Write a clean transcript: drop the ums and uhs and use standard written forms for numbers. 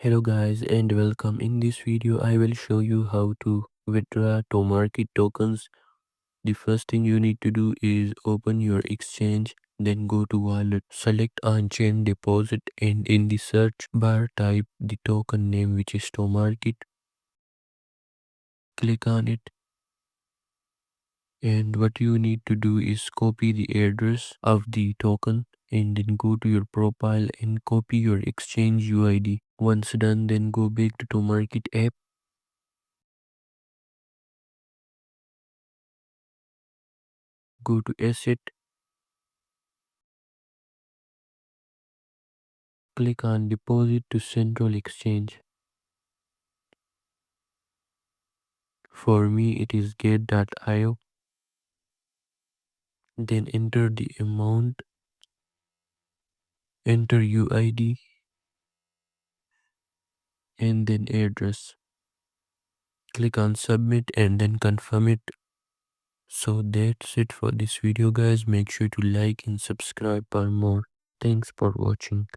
Hello guys and welcome. In this video I will show you how to withdraw TOMARKET tokens. The first thing you need to do is open your exchange, then go to wallet, select on-chain deposit, and in the search bar type the token name, which is TOMARKET. Click on it, and what you need to do is copy the address of the token and then go to your profile and copy your exchange UID. Once done, then go back to TOMARKET app. Go to asset, click on deposit to central exchange. For me it is get.io. Then enter the amount, enter UID and then address. Click on submit and then confirm it. So that's it for this video guys. Make sure to like and subscribe for more. Thanks for watching.